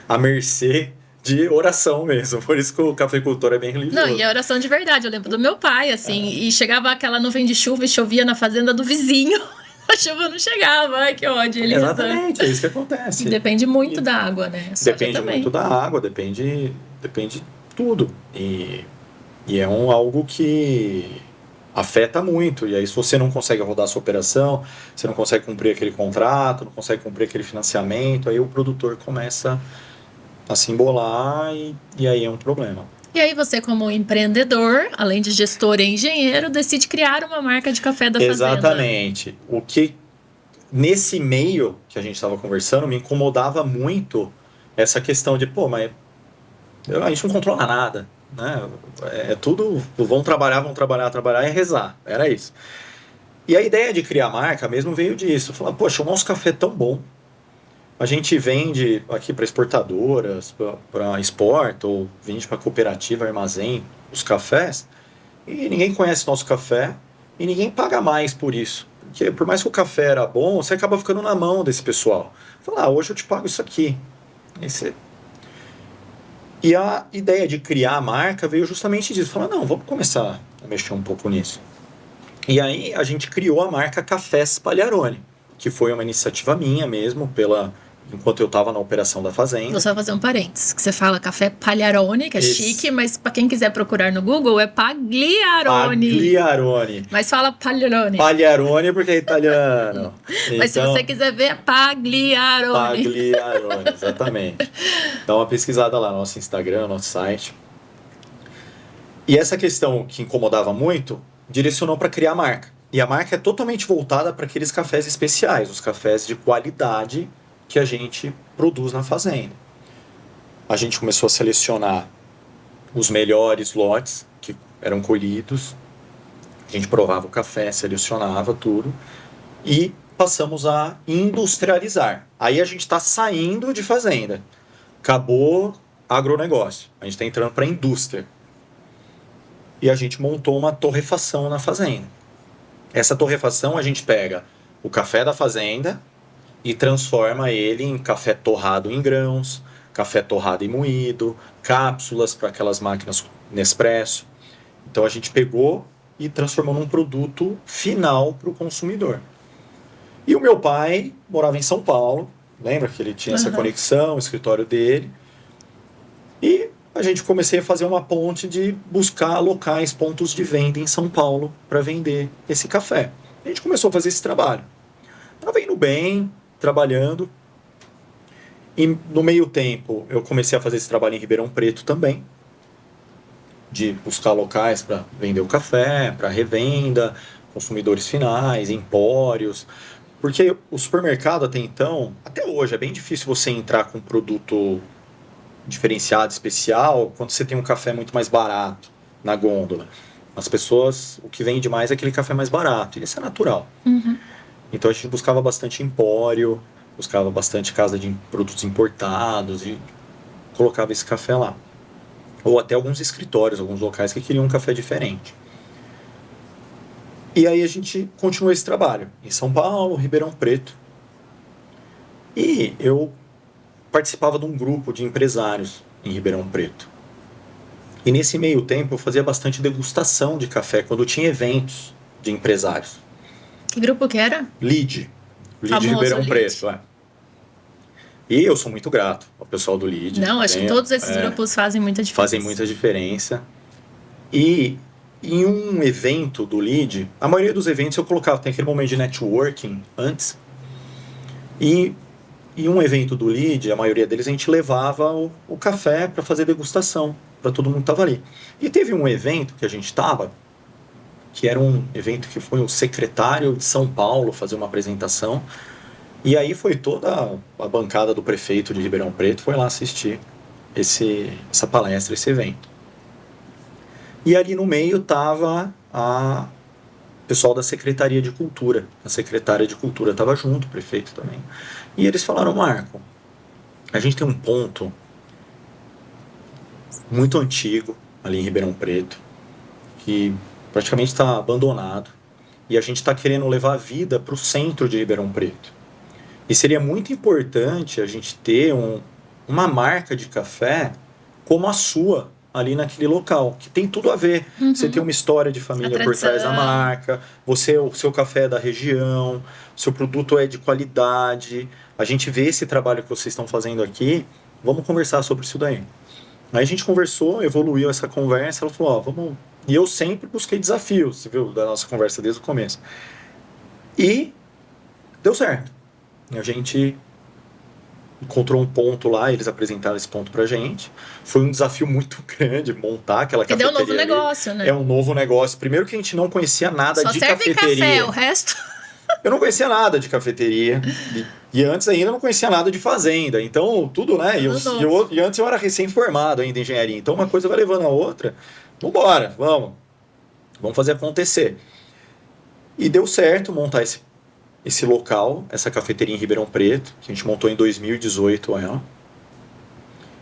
à mercê de oração mesmo. Por isso que o cafeicultor é bem religioso. Não, e a oração de verdade. Eu lembro do meu pai, assim, e chegava aquela nuvem de chuva e chovia na fazenda do vizinho. A chuva não chegava, ai que ódio. Exatamente, é isso que acontece. Depende muito da água, né? Depende muito da água, depende de tudo. E é algo que afeta muito. E aí, se você não consegue rodar a sua operação, você não consegue cumprir aquele contrato, não consegue cumprir aquele financiamento, aí o produtor começa a se embolar e aí é um problema. E aí você, como empreendedor, além de gestor e engenheiro, decide criar uma marca de café da fazenda. Exatamente. O que, nesse meio que a gente estava conversando, me incomodava muito essa questão de, mas a gente não controla nada, né? É tudo, vão trabalhar e rezar. Era isso. E a ideia de criar marca mesmo veio disso. Falar, poxa, o nosso café é tão bom. A gente vende aqui para exportadoras, para export, ou vende para cooperativa, armazém, os cafés, e ninguém conhece nosso café, e ninguém paga mais por isso. Porque por mais que o café era bom, você acaba ficando na mão desse pessoal. Fala, hoje eu te pago isso aqui. E a ideia de criar a marca veio justamente disso. Falar, não, vamos começar a mexer um pouco nisso. E aí a gente criou a marca Cafés Pagliarone, que foi uma iniciativa minha mesmo, enquanto eu estava na operação da fazenda. Vou só fazer um parênteses, que você fala café Pagliarone, que é chique, mas para quem quiser procurar no Google é Pagliarone. Pagliarone. Mas fala Pagliarone. Pagliarone porque é italiano. Mas se você quiser ver, é Pagliarone. Pagliarone, exatamente. Dá uma pesquisada lá no nosso Instagram, no nosso site. E essa questão que incomodava muito, direcionou para criar a marca. E a marca é totalmente voltada para aqueles cafés especiais, os cafés de qualidade que a gente produz na fazenda. A gente começou a selecionar os melhores lotes que eram colhidos. A gente provava o café, selecionava tudo e passamos a industrializar. Aí a gente está saindo de fazenda. Acabou agronegócio. A gente está entrando para a indústria. E a gente montou uma torrefação na fazenda. Essa torrefação a gente pega o café da fazenda e transforma ele em café torrado em grãos, café torrado e moído, cápsulas para aquelas máquinas Nespresso. Então a gente pegou e transformou num produto final para o consumidor. E o meu pai morava em São Paulo, lembra que ele tinha essa conexão, o escritório dele. E a gente comecei a fazer uma ponte de buscar locais, pontos de venda em São Paulo para vender esse café. A gente começou a fazer esse trabalho. Estava indo bem, trabalhando. E no meio tempo eu comecei a fazer esse trabalho em Ribeirão Preto também, de buscar locais para vender o café, para revenda, consumidores finais, empórios. Porque o supermercado até então, até hoje, é bem difícil você entrar com um produto diferenciado, especial, quando você tem um café muito mais barato na gôndola. As pessoas, o que vende mais é aquele café mais barato, e isso é natural. Então a gente buscava bastante empório, buscava bastante casa de produtos importados e colocava esse café lá. Ou até alguns escritórios, alguns locais que queriam um café diferente. E aí a gente continuou esse trabalho em São Paulo, Ribeirão Preto. E eu participava de um grupo de empresários em Ribeirão Preto. E nesse meio tempo eu fazia bastante degustação de café quando tinha eventos de empresários. Que grupo que era? LID. LID Famoso Ribeirão LID. Preto, é. E eu sou muito grato ao pessoal do LID. Não, acho que todos esses grupos fazem muita diferença. Fazem muita diferença. E em um evento do LID, a maioria dos eventos eu colocava, tem aquele momento de networking antes. E em um evento do LID, a maioria deles a gente levava o café para fazer degustação, para todo mundo que estava ali. E teve um evento que a gente estava, que era um evento que foi o secretário de São Paulo fazer uma apresentação. E aí foi toda a bancada do prefeito de Ribeirão Preto foi lá assistir essa palestra, esse evento. E ali no meio estava o pessoal da Secretaria de Cultura. A secretária de Cultura estava junto, o prefeito também. E eles falaram, Marco, a gente tem um ponto muito antigo ali em Ribeirão Preto, que praticamente está abandonado, e a gente está querendo levar a vida para o centro de Ribeirão Preto. E seria muito importante a gente ter uma marca de café como a sua ali naquele local, que tem tudo a ver. Você tem uma história de família por trás da marca, o seu café é da região, o seu produto é de qualidade. A gente vê esse trabalho que vocês estão fazendo aqui, vamos conversar sobre isso daí. Aí a gente conversou, evoluiu essa conversa, ela falou, vamos... E eu sempre busquei desafios, você viu, da nossa conversa desde o começo. E deu certo. A gente encontrou um ponto lá, eles apresentaram esse ponto pra gente. Foi um desafio muito grande montar aquela cafeteria. Porque deu um novo negócio, né? É um novo negócio. Primeiro que a gente não conhecia nada de cafeteria. Só serve café, o resto... Eu não conhecia nada de cafeteria. E antes ainda não conhecia nada de fazenda. Então, tudo, né? E antes eu era recém-formado ainda em engenharia. Então, uma coisa vai levando a outra. Vambora, vamos fazer acontecer. E deu certo montar esse local, essa cafeteria em Ribeirão Preto, que a gente montou em 2018 ela.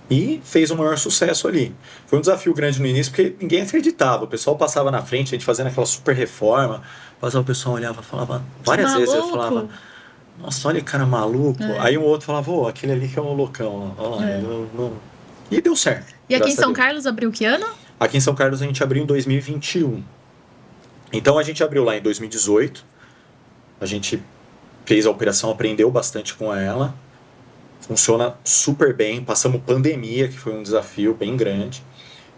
E fez o maior sucesso ali. Foi um desafio grande no início, porque ninguém acreditava. O pessoal passava na frente, a gente fazendo aquela super reforma. O pessoal olhava e falava... Várias vezes eu falava... Nossa, olha que cara maluco. Aí um outro falava, aquele ali que é um loucão. E deu certo. E aqui em São Carlos abriu que ano? Aqui em São Carlos a gente abriu em 2021. Então a gente abriu lá em 2018. A gente fez a operação, aprendeu bastante com ela. Funciona super bem. Passamos pandemia, que foi um desafio bem grande.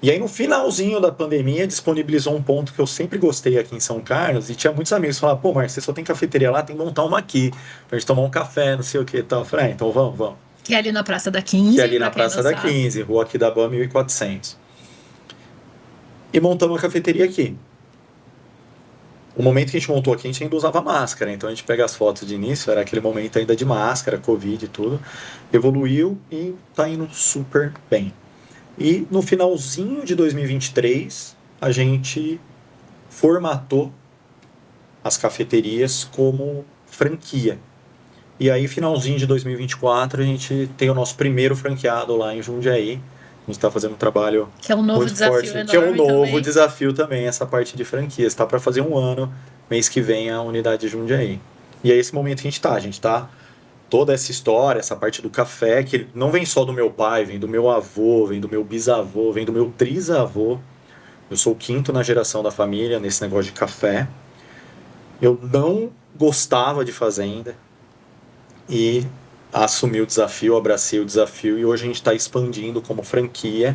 E aí no finalzinho da pandemia disponibilizou um ponto que eu sempre gostei aqui em São Carlos. E tinha muitos amigos que falavam, pô, Marcos, você só tem cafeteria lá, tem que montar uma aqui. Pra gente tomar um café, não sei o que e tal. Eu falei, então vamos. Que é ali na Praça da 15. Que é ali na Praça da 15, Rua Aquidabã 1400. E montamos uma cafeteria aqui. O momento que a gente montou aqui, a gente ainda usava máscara, então a gente pega as fotos de início, era aquele momento ainda de máscara, Covid e tudo. Evoluiu e tá indo super bem. E no finalzinho de 2023, a gente formatou as cafeterias como franquia. E aí, finalzinho de 2024, a gente tem o nosso primeiro franqueado lá em Jundiaí. A gente está fazendo um trabalho Que é um novo muito desafio forte, enorme que é um novo também. desafio também, essa parte de franquias. Está para fazer um ano, mês que vem, a unidade de Jundiaí. E é esse momento que a gente está. A gente está toda essa história, essa parte do café, que não vem só do meu pai, vem do meu avô, vem do meu bisavô, vem do meu trisavô. Eu sou o quinto na geração da família nesse negócio de café. Eu não gostava de fazenda e assumi o desafio, abracei o desafio, e hoje a gente está expandindo como franquia,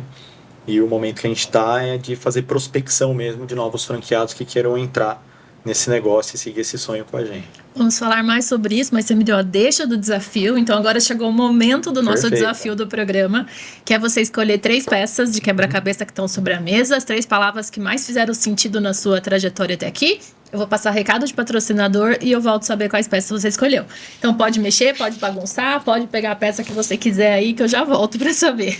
e o momento que a gente está é de fazer prospecção mesmo de novos franqueados que queiram entrar nesse negócio e seguir esse sonho com a gente. Vamos falar mais sobre isso, mas você me deu a deixa do desafio, então agora chegou o momento do nosso Perfeito. desafio do programa, que é você escolher 3 peças de quebra-cabeça que estão sobre a mesa, as 3 palavras que mais fizeram sentido na sua trajetória até aqui. Eu vou passar recado de patrocinador e eu volto saber quais peças você escolheu. Então pode mexer, pode bagunçar, pode pegar a peça que você quiser aí, que eu já volto para saber.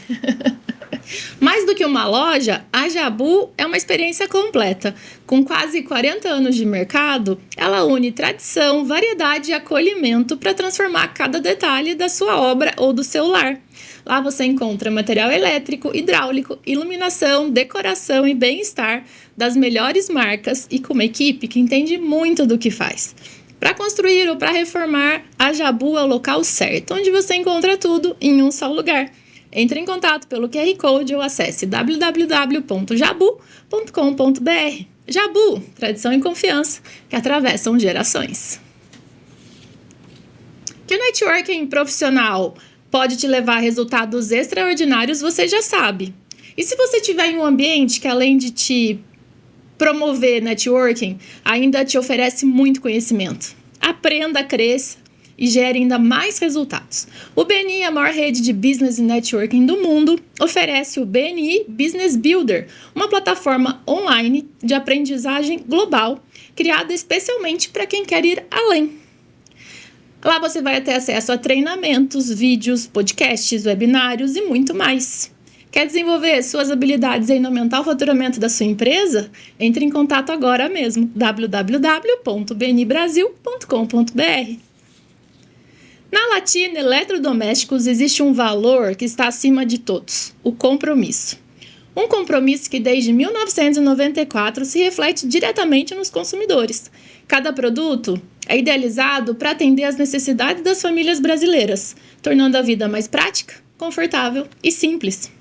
Mais do que uma loja, a Jabu é uma experiência completa. Com quase 40 anos de mercado, ela une tradição, variedade e acolhimento para transformar cada detalhe da sua obra ou do seu lar. Lá você encontra material elétrico, hidráulico, iluminação, decoração e bem-estar das melhores marcas e com uma equipe que entende muito do que faz. Para construir ou para reformar, a Jabu é o local certo, onde você encontra tudo em um só lugar. Entre em contato pelo QR Code ou acesse www.jabu.com.br. Jabu, tradição e confiança que atravessam gerações. Que o networking profissional pode te levar a resultados extraordinários, você já sabe. E se você estiver em um ambiente que, além de te promover networking, ainda te oferece muito conhecimento, aprenda, cresça e gere ainda mais resultados. O BNI, a maior rede de business e networking do mundo, oferece o BNI Business Builder, uma plataforma online de aprendizagem global, criada especialmente para quem quer ir além. Lá você vai ter acesso a treinamentos, vídeos, podcasts, webinários e muito mais. Quer desenvolver suas habilidades e aumentar o faturamento da sua empresa? Entre em contato agora mesmo, www.bnibrasil.com.br. Na Latina Eletrodomésticos existe um valor que está acima de todos, o compromisso. Um compromisso que desde 1994 se reflete diretamente nos consumidores. Cada produto é idealizado para atender às necessidades das famílias brasileiras, tornando a vida mais prática, confortável e simples.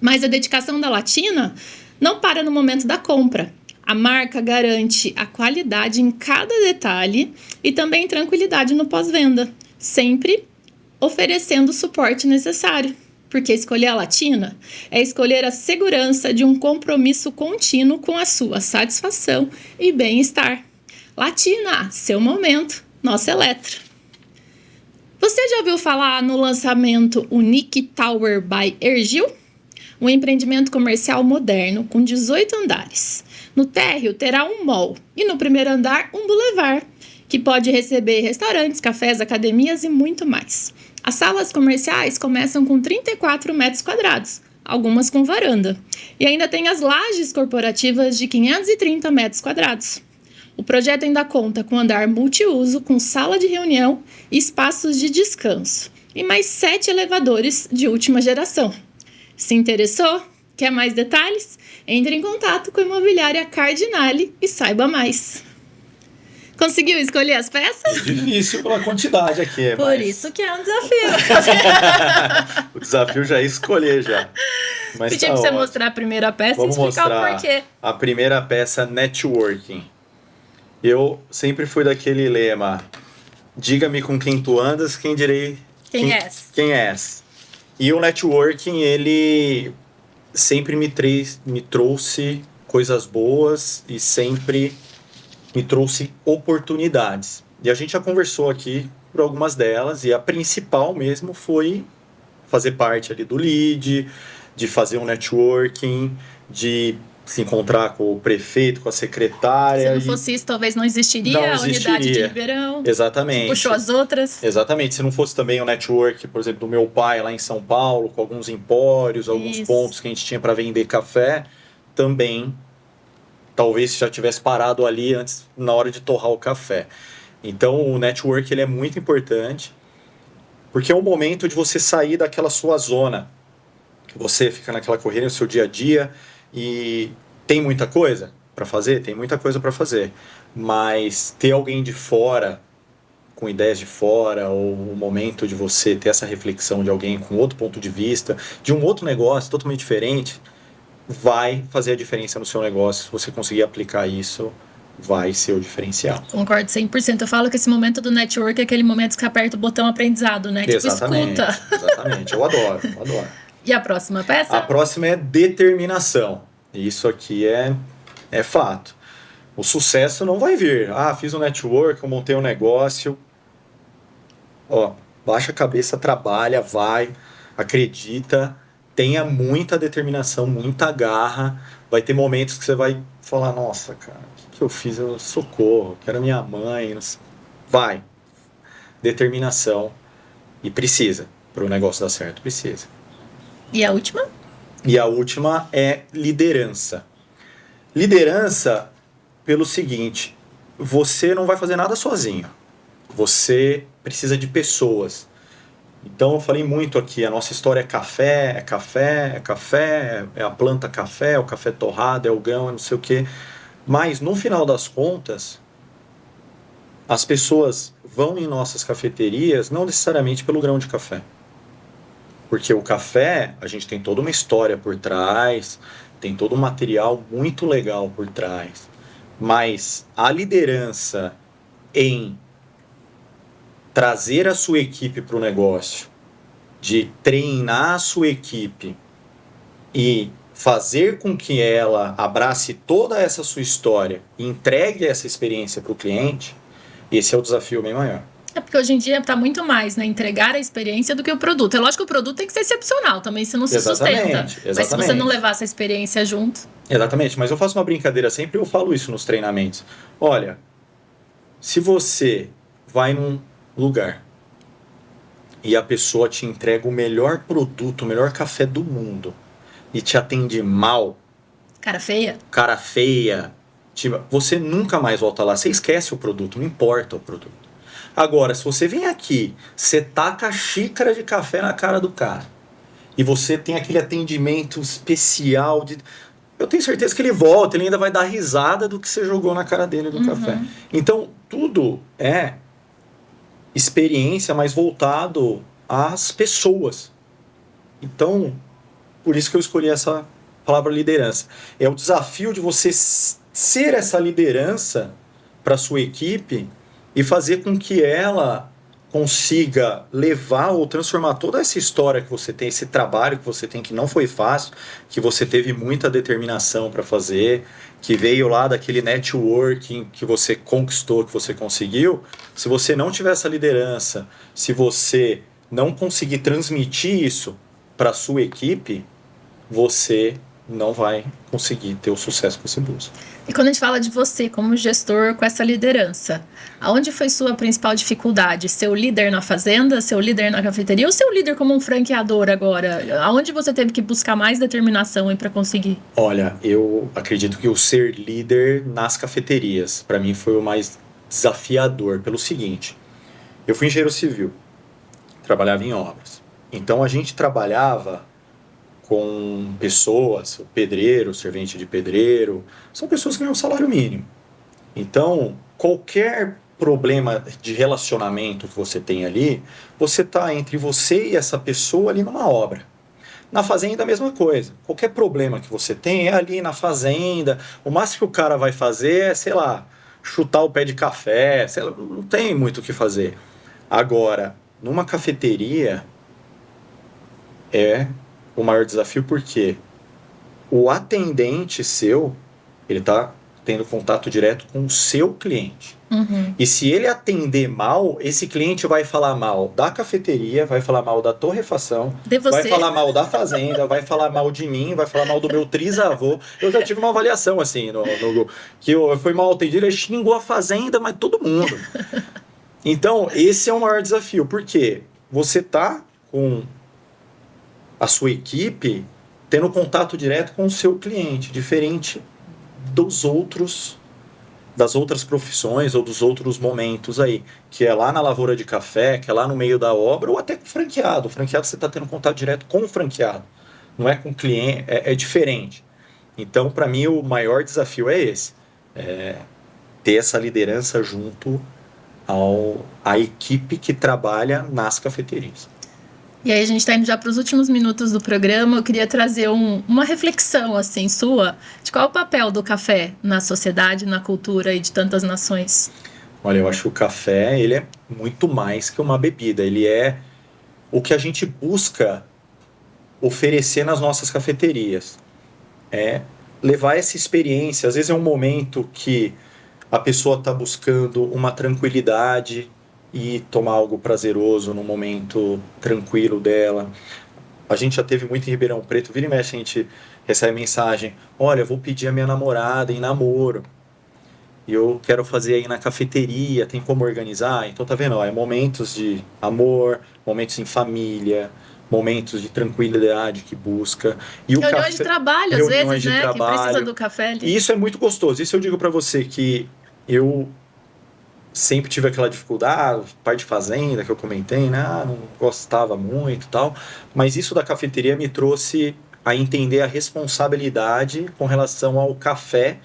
Mas a dedicação da Latina não para no momento da compra. A marca garante a qualidade em cada detalhe e também tranquilidade no pós-venda, sempre oferecendo o suporte necessário. Porque escolher a Latina é escolher a segurança de um compromisso contínuo com a sua satisfação e bem-estar. Latina, seu momento, nossa Eletro. Você já ouviu falar no lançamento Unique Tower by Ergil? Um empreendimento comercial moderno com 18 andares. No térreo terá um mall e no primeiro andar um boulevard, que pode receber restaurantes, cafés, academias e muito mais. As salas comerciais começam com 34 metros quadrados, algumas com varanda. E ainda tem as lajes corporativas de 530 metros quadrados. O projeto ainda conta com andar multiuso, com sala de reunião e espaços de descanso. E mais 7 elevadores de última geração. Se interessou? Quer mais detalhes? Entre em contato com a imobiliária Cardinale e saiba mais. Conseguiu escolher as peças? Difícil pela quantidade aqui. Por isso que é um desafio. O desafio já é escolher já. Mas Pedi tá pra você ótimo. mostrar a primeira peça Vamos e explicar o mostrar porquê. a primeira peça, networking. Eu sempre fui daquele lema: diga-me com quem tu andas, quem direi Quem és? Quem és. E o networking, ele sempre me trouxe coisas boas e sempre me trouxe oportunidades. E a gente já conversou aqui por algumas delas, e a principal mesmo foi fazer parte ali do lead, de fazer um networking, de se encontrar com o prefeito, com a secretária. Se não fosse isso, talvez não existiria a unidade de Ribeirão. Exatamente. Puxou as outras. Exatamente. Se não fosse também o network, por exemplo, do meu pai lá em São Paulo, com alguns empórios, alguns pontos que a gente tinha para vender café, também talvez já tivesse parado ali antes, na hora de torrar o café. Então, o network ele é muito importante, porque é o momento de você sair daquela sua zona. Você fica naquela correria no seu dia a dia e tem muita coisa para fazer? Tem muita coisa para fazer. Mas ter alguém de fora, com ideias de fora, ou o momento de você ter essa reflexão de alguém com outro ponto de vista, de um outro negócio totalmente diferente, vai fazer a diferença no seu negócio. Se você conseguir aplicar isso, vai ser o diferencial. Concordo 100%. Eu falo que esse momento do network é aquele momento que você aperta o botão aprendizado, né? Exatamente, tipo, escuta. Exatamente. Eu adoro, eu adoro. E a próxima peça? A próxima é determinação. Isso aqui é fato. O sucesso não vai vir. Ah, fiz um network, eu montei um negócio. Ó, baixa a cabeça, trabalha, vai, acredita, tenha muita determinação, muita garra. Vai ter momentos que você vai falar, nossa, cara, o que eu fiz? Eu socorro, quero minha mãe. Vai. Determinação. E precisa. Para o negócio dar certo, precisa. E a última? E a última é liderança. Liderança pelo seguinte, você não vai fazer nada sozinho. Você precisa de pessoas. Então eu falei muito aqui, a nossa história é café, é café, é café, é a planta café, é o café torrado, é o grão, é não sei o quê. Mas no final das contas, as pessoas vão em nossas cafeterias não necessariamente pelo grão de café. Porque o café, a gente tem toda uma história por trás, tem todo um material muito legal por trás. Mas a liderança em trazer a sua equipe para o negócio, de treinar a sua equipe e fazer com que ela abrace toda essa sua história e entregue essa experiência para o cliente, esse é o desafio bem maior. É porque hoje em dia está muito mais, né? Entregar a experiência do que o produto. É lógico que o produto tem que ser excepcional também, se não se sustenta. Mas se você não levar essa experiência junto... Exatamente, mas eu faço uma brincadeira sempre, eu falo isso nos treinamentos. Olha, se você vai num lugar e a pessoa te entrega o melhor produto, o melhor café do mundo e te atende mal... Cara feia. Cara feia. Você nunca mais volta lá, você esquece o produto, não importa o produto. Agora, se você vem aqui, você taca a xícara de café na cara do cara e você tem aquele atendimento especial, eu tenho certeza que ele volta, ele ainda vai dar risada do que você jogou na cara dele do café. Então, tudo é experiência, mas voltado às pessoas. Então, por isso que eu escolhi essa palavra liderança. É o desafio de você ser essa liderança para a sua equipe e fazer com que ela consiga levar ou transformar toda essa história que você tem, esse trabalho que você tem, que não foi fácil, que você teve muita determinação para fazer, que veio lá daquele networking que você conquistou, que você conseguiu. Se você não tiver essa liderança, se você não conseguir transmitir isso para a sua equipe, você não vai conseguir ter o sucesso que você busca. E quando a gente fala de você como gestor com essa liderança, aonde foi sua principal dificuldade? Ser o líder na fazenda, ser o líder na cafeteria ou ser o líder como um franqueador agora? Aonde você teve que buscar mais determinação para conseguir? Olha, eu acredito que o ser líder nas cafeterias, para mim, foi o mais desafiador, pelo seguinte, eu fui engenheiro civil, trabalhava em obras, então a gente trabalhava com pessoas, o pedreiro, o servente de pedreiro, são pessoas que ganham salário mínimo. Então, qualquer problema de relacionamento que você tem ali, você está entre você e essa pessoa ali numa obra. Na fazenda, a mesma coisa. Qualquer problema que você tem é ali na fazenda. O máximo que o cara vai fazer é, sei lá, chutar o pé de café, sei lá, não tem muito o que fazer. Agora, numa cafeteria, é o maior desafio porque o atendente seu, ele está tendo contato direto com o seu cliente. E se ele atender mal, esse cliente vai falar mal da cafeteria, vai falar mal da torrefação, vai falar mal da fazenda, vai falar mal de mim, vai falar mal do meu trisavô. Eu já tive uma avaliação assim, que eu fui mal atendido, ele xingou a fazenda, mas todo mundo. Então, esse é o maior desafio, porque você tá com a sua equipe tendo contato direto com o seu cliente, diferente das outras profissões ou dos outros momentos aí, que é lá na lavoura de café, que é lá no meio da obra, ou até com o franqueado. O franqueado você está tendo contato direto com o franqueado, não é com o cliente, é diferente. Então, para mim, o maior desafio é esse, ter essa liderança junto à equipe que trabalha nas cafeterias. E aí a gente está indo já para os últimos minutos do programa. Eu queria trazer uma reflexão assim sua de qual é o papel do café na sociedade, na cultura e de tantas nações. Olha, eu acho que o café ele é muito mais que uma bebida. Ele é o que a gente busca oferecer nas nossas cafeterias. É levar essa experiência. Às vezes é um momento que a pessoa está buscando uma tranquilidade e tomar algo prazeroso no momento tranquilo dela. A gente já teve muito em Ribeirão Preto, vira e mexe a gente recebe mensagem, olha, eu vou pedir a minha namorada em namoro, e eu quero fazer aí na cafeteria, tem como organizar? Então tá vendo, é momentos de amor, momentos em família, momentos de tranquilidade que busca. E reuniões de trabalho, às vezes, né, que precisa do café ali. E isso é muito gostoso, isso eu digo para você que eu sempre tive aquela dificuldade, parte de fazenda que eu comentei, né? Não gostava muito e tal, mas isso da cafeteria me trouxe a entender a responsabilidade com relação ao café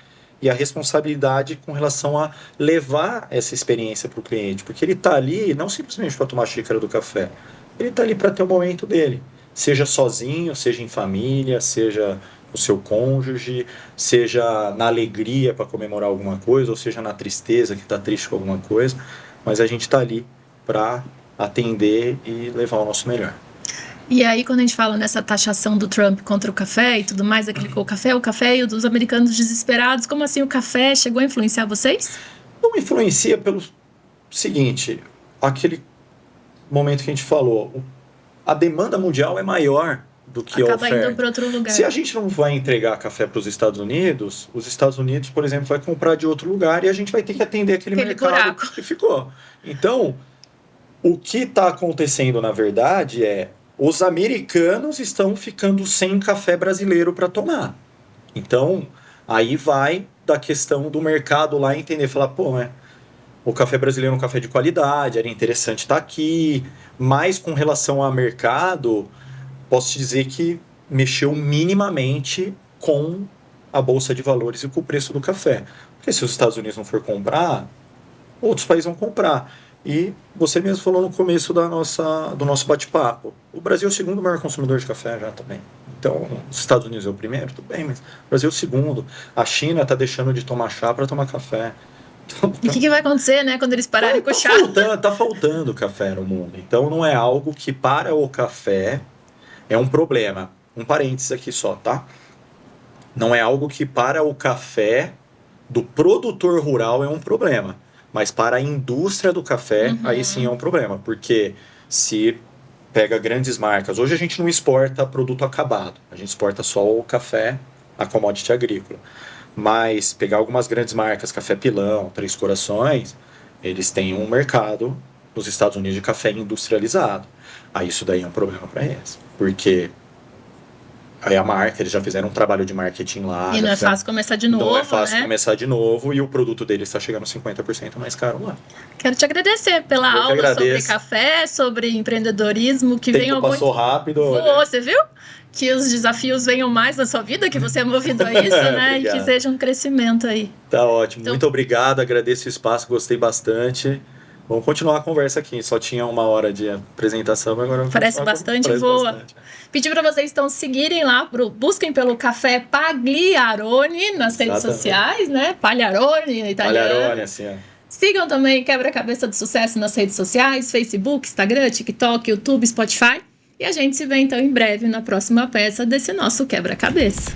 e a responsabilidade com relação a levar essa experiência para o cliente, porque ele está ali não simplesmente para tomar a xícara do café, ele está ali para ter o momento dele, seja sozinho, seja em família, seja o seu cônjuge, seja na alegria para comemorar alguma coisa, ou seja na tristeza, que está triste com alguma coisa, mas a gente está ali para atender e levar o nosso melhor. E aí, quando a gente fala nessa taxação do Trump contra o café e tudo mais, aquele o café e os americanos desesperados, como assim o café chegou a influenciar vocês? Não influencia pelo seguinte, aquele momento que a gente falou, a demanda mundial é maior do que acaba a oferta. Indo para outro lugar. Se a gente não vai entregar café para os Estados Unidos, por exemplo, vai comprar de outro lugar e a gente vai ter que atender aquele mercado buraco que ficou. Então, o que está acontecendo, na verdade, é os americanos estão ficando sem café brasileiro para tomar. Então, aí vai da questão do mercado lá entender, falar, pô, o café brasileiro é um café de qualidade, era interessante estar aqui, mas com relação ao mercado, posso te dizer que mexeu minimamente com a Bolsa de Valores e com o preço do café. Porque se os Estados Unidos não for comprar, outros países vão comprar. E você mesmo falou no começo do nosso bate-papo, o Brasil é o segundo maior consumidor de café já também. Então, os Estados Unidos é o primeiro, tudo bem, mas o Brasil é o segundo. A China está deixando de tomar chá para tomar café. Então, e o que vai acontecer, né, quando eles pararem com o chá? Tá faltando café no mundo. Então, não é algo que para o café é um problema. Um parênteses aqui só, tá? Não é algo que para o café do produtor rural é um problema. Mas para a indústria do café, aí sim é um problema. Porque se pega grandes marcas... Hoje a gente não exporta produto acabado. A gente exporta só o café, a commodity agrícola. Mas pegar algumas grandes marcas, Café Pilão, Três Corações, eles têm um mercado nos Estados Unidos de café industrializado. Aí isso daí é um problema para eles. Porque aí a marca, eles já fizeram um trabalho de marketing lá. E não é fácil começar de novo, Não é fácil começar de novo e o produto deles está chegando 50% mais caro lá. Quero te agradecer pela aula sobre café, sobre empreendedorismo. Que venham passou rápido. Você viu? Que os desafios venham mais na sua vida, que você é movido a isso, né? E que seja um crescimento aí. Tá ótimo. Então, muito obrigado, agradeço o espaço, gostei bastante. Vamos continuar a conversa aqui. Só tinha 1 hora de apresentação, agora... Parece bastante, voa. Bastante. Pedir para vocês, então, seguirem lá, busquem pelo Café Pagliarone nas redes sociais, né? Pagliarone, italiano. Pagliarone, assim, ó. Sigam também Quebra-Cabeça do Sucesso nas redes sociais, Facebook, Instagram, TikTok, YouTube, Spotify. E a gente se vê, então, em breve na próxima peça desse nosso Quebra-Cabeça.